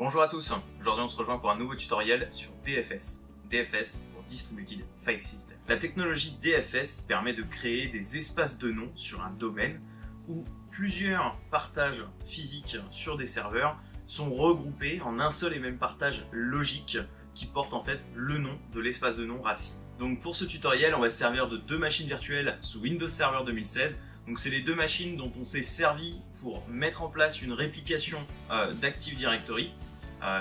Bonjour à tous, aujourd'hui on se rejoint pour un nouveau tutoriel sur DFS. DFS pour Distributed File System. La technologie DFS permet de créer des espaces de noms sur un domaine où plusieurs partages physiques sur des serveurs sont regroupés en un seul et même partage logique qui porte en fait le nom de l'espace de nom racine. Donc pour ce tutoriel, on va se servir de deux machines virtuelles sous Windows Server 2016. Donc c'est les deux machines dont on s'est servi pour mettre en place une réplication d'Active Directory.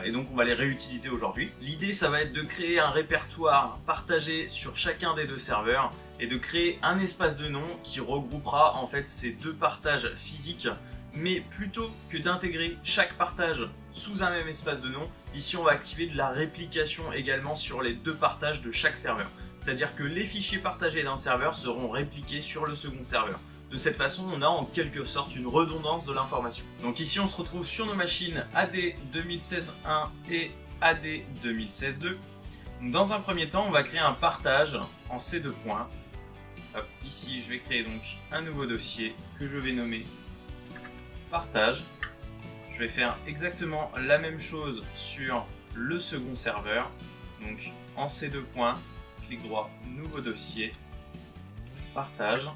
Et donc on va les réutiliser aujourd'hui. L'idée, ça va être de créer un répertoire partagé sur chacun des deux serveurs et de créer un espace de nom qui regroupera en fait ces deux partages physiques. Mais plutôt que d'intégrer chaque partage sous un même espace de nom, ici on va activer de la réplication également sur les deux partages de chaque serveur. C'est-à-dire que les fichiers partagés d'un serveur seront répliqués sur le second serveur. De cette façon, on a en quelque sorte une redondance de l'information. Donc ici, on se retrouve sur nos machines AD 2016.1 et AD 2016.2. Dans un premier temps, on va créer un partage en ces deux points. Hop, ici, je vais créer donc un nouveau dossier que je vais nommer partage. Je vais faire exactement la même chose sur le second serveur. Donc en ces deux points, clic droit, nouveau dossier, partage.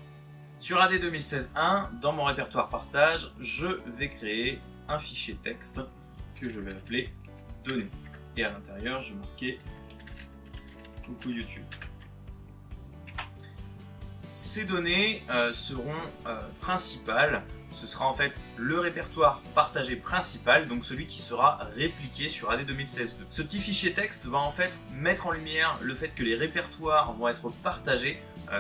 Sur AD 2016.1, dans mon répertoire partage, je vais créer un fichier texte que je vais appeler données. Et à l'intérieur, je vais marquer coucou YouTube. Ces données seront principales. Ce sera en fait le répertoire partagé principal, donc celui qui sera répliqué sur AD 2016.2. Ce petit fichier texte va en fait mettre en lumière le fait que les répertoires vont être partagés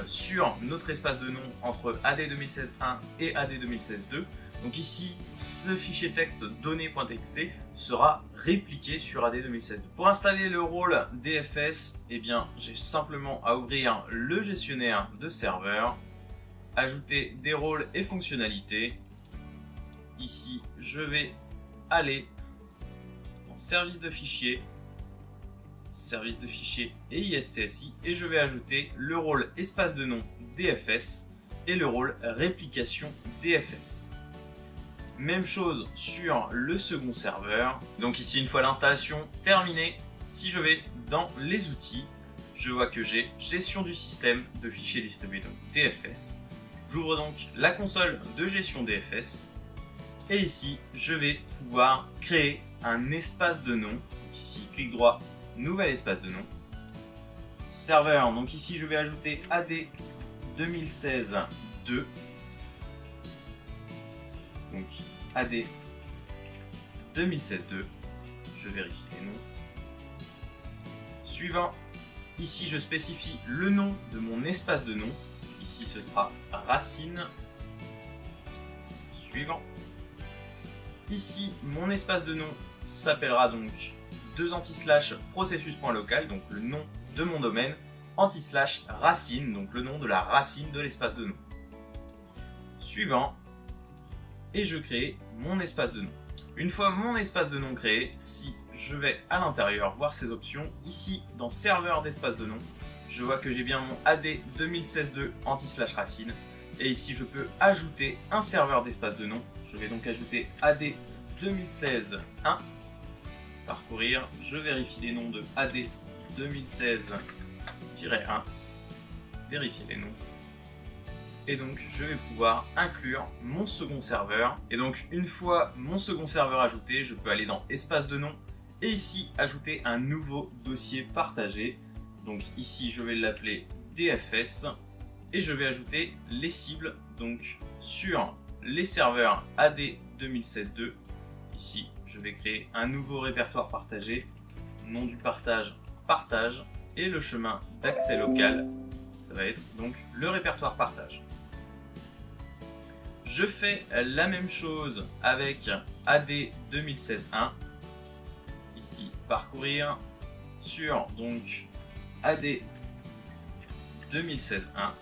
sur notre espace de nom entre AD 2016.1 et AD 2016.2. Donc ici, ce fichier texte données.txt sera répliqué sur AD 2016.2. Pour installer le rôle DFS, eh bien, j'ai simplement à ouvrir le gestionnaire de serveur, ajouter des rôles et fonctionnalités. Ici, je vais aller en service de fichiers et ISTSI et je vais ajouter le rôle espace de nom DFS et le rôle réplication DFS. Même chose sur le second serveur. Donc ici, une fois l'installation terminée, si je vais dans les outils, je vois que j'ai gestion du système de fichiers distribués, donc DFS. J'ouvre donc la console de gestion DFS et ici, je vais pouvoir créer un espace de nom. Donc ici, clic droit, nouvel espace de nom. Serveur, donc ici, je vais ajouter AD 2016.2. Donc AD 2016.2. Je vérifie les noms. Suivant, ici, je spécifie le nom de mon espace de nom. Ici, ce sera racine. Suivant. Ici, mon espace de nom s'appellera donc processus.local, donc le nom de mon domaine, /racine, donc le nom de la racine de l'espace de nom. Suivant. Et je crée mon espace de nom. Une fois mon espace de nom créé, si je vais à l'intérieur voir ces options, ici, dans serveur d'espace de nom, je vois que j'ai bien mon AD 2016.2 /racine. Et ici, je peux ajouter un serveur d'espace de nom. Je vais donc ajouter AD 2016.1. Parcourir, je vérifie les noms de AD 2016-1. Vérifier les noms. Et donc, je vais pouvoir inclure mon second serveur. Et donc, une fois mon second serveur ajouté, je peux aller dans espace de nom. Et ici, ajouter un nouveau dossier partagé. Donc ici, je vais l'appeler DFS. Et je vais ajouter les cibles donc sur les serveurs AD 2016.2. Ici, je vais créer un nouveau répertoire partagé, nom du partage, partage, et le chemin d'accès local, ça va être donc le répertoire partage. Je fais la même chose avec AD 2016.1. Ici, parcourir sur donc AD 2016.1.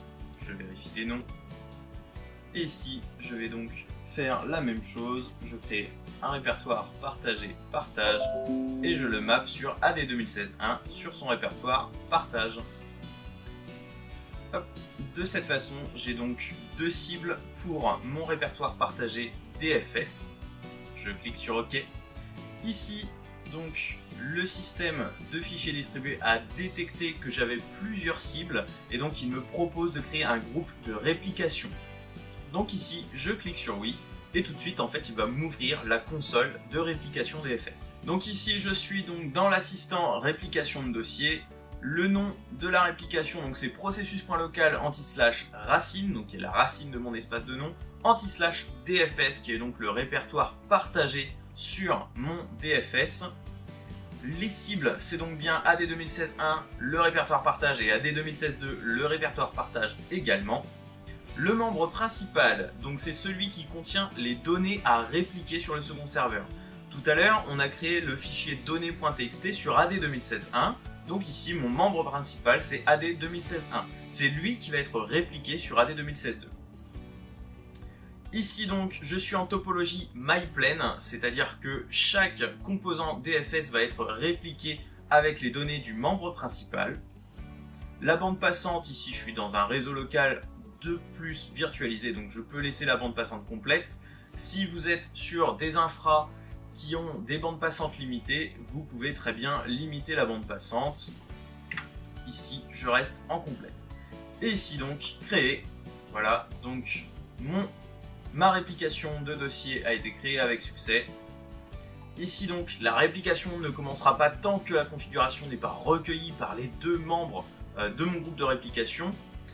Je vérifie les noms. Et ici, je vais donc faire la même chose. Je crée un répertoire partagé, partage, et je le map sur AD 2016.1 sur son répertoire partage. Hop. De cette façon, j'ai donc deux cibles pour mon répertoire partagé DFS. Je clique sur OK. Ici, donc le système de fichiers distribués a détecté que j'avais plusieurs cibles et donc il me propose de créer un groupe de réplication. Donc ici, je clique sur oui et tout de suite en fait il va m'ouvrir la console de réplication DFS. Donc ici je suis donc dans l'assistant réplication de dossier. Le nom de la réplication, donc c'est processus.local /racine, donc qui est la racine de mon espace de nom, /DFS, qui est donc le répertoire partagé sur mon DFS. Les cibles, c'est donc bien AD 2016-1, le répertoire partage, et AD 2016-2, le répertoire partage également. Le membre principal, donc c'est celui qui contient les données à répliquer sur le second serveur. Tout à l'heure, on a créé le fichier données.txt sur AD 2016-1. Donc ici, mon membre principal, c'est AD 2016-1. C'est lui qui va être répliqué sur AD 2016-2. Ici donc, je suis en topologie MyPlane, c'est-à-dire que chaque composant DFS va être répliqué avec les données du membre principal. La bande passante, ici je suis dans un réseau local 2+ virtualisé, donc je peux laisser la bande passante complète. Si vous êtes sur des infras qui ont des bandes passantes limitées, vous pouvez très bien limiter la bande passante. Ici, je reste en complète. Et ici donc, créer. Voilà, donc ma réplication de dossier a été créée avec succès. Ici donc, la réplication ne commencera pas tant que la configuration n'est pas recueillie par les deux membres de mon groupe de réplication.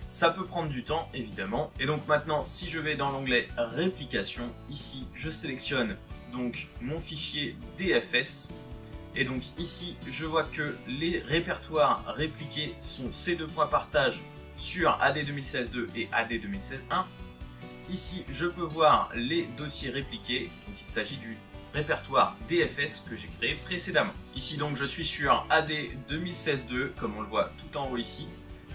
Ça peut prendre du temps, évidemment. Et donc maintenant, si je vais dans l'onglet réplication, ici, je sélectionne donc mon fichier DFS et donc ici je vois que les répertoires répliqués sont ces deux points partage sur AD 2016-2 et AD 2016-1. Ici je peux voir les dossiers répliqués, donc il s'agit du répertoire DFS que j'ai créé précédemment. Ici donc je suis sur AD 2016-2 comme on le voit tout en haut ici,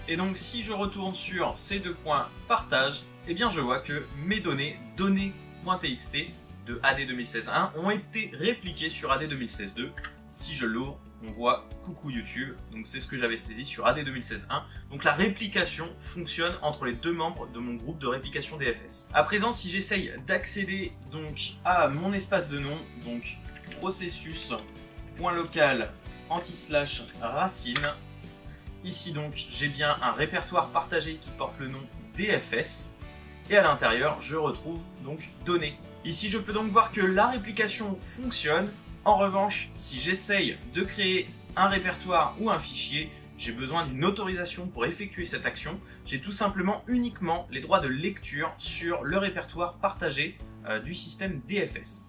et donc si je retourne sur ces deux points partage, et bien je vois que mes données.txt de AD 2016-1 ont été répliquées sur AD 2016-2. Si je l'ouvre, on voit coucou YouTube, donc c'est ce que j'avais saisi sur AD 2016-1. Donc la réplication fonctionne entre les deux membres de mon groupe de réplication DFS. À présent, si j'essaye d'accéder donc à mon espace de nom, donc processus.local /racine, ici donc j'ai bien un répertoire partagé qui porte le nom DFS, et à l'intérieur je retrouve donc données. Ici, je peux donc voir que la réplication fonctionne. En revanche, si j'essaye de créer un répertoire ou un fichier, j'ai besoin d'une autorisation pour effectuer cette action. J'ai tout simplement uniquement les droits de lecture sur le répertoire partagé du système DFS.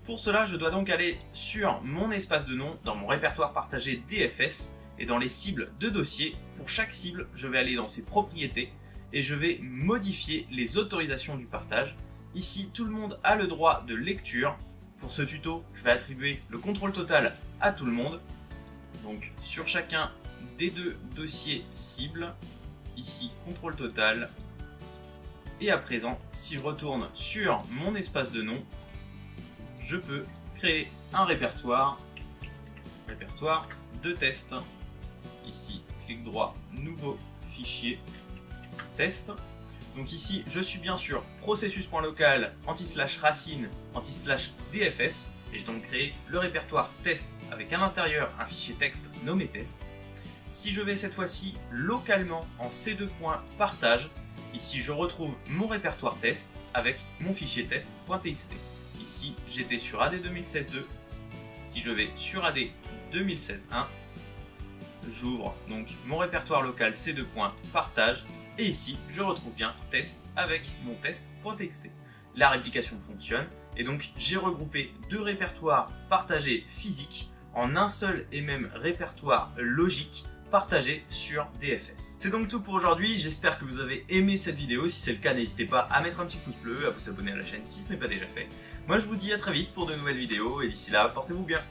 Pour cela, je dois donc aller sur mon espace de nom, dans mon répertoire partagé DFS, et dans les cibles de dossier. Pour chaque cible, je vais aller dans ses propriétés et je vais modifier les autorisations du partage. Ici, tout le monde a le droit de lecture. Pour ce tuto, je vais attribuer le contrôle total à tout le monde. Donc, sur chacun des deux dossiers cibles, ici, contrôle total. Et à présent, si je retourne sur mon espace de nom, je peux créer un répertoire de test. Ici, clic droit, nouveau fichier, test. Donc ici, je suis bien sûr processus.local /racine /dfs et j'ai donc créé le répertoire test avec à l'intérieur un fichier texte nommé test. Si je vais cette fois-ci localement en ces deux points partage, ici je retrouve mon répertoire test avec mon fichier test.txt. Ici, j'étais sur AD 2016-2. Si je vais sur AD 2016-1, j'ouvre donc mon répertoire local ces deux points partage. Et ici, je retrouve bien test avec mon test.txt. La réplication fonctionne et donc j'ai regroupé deux répertoires partagés physiques en un seul et même répertoire logique partagé sur DFS. C'est donc tout pour aujourd'hui, j'espère que vous avez aimé cette vidéo. Si c'est le cas, n'hésitez pas à mettre un petit pouce bleu, à vous abonner à la chaîne si ce n'est pas déjà fait. Moi je vous dis à très vite pour de nouvelles vidéos et d'ici là, portez-vous bien.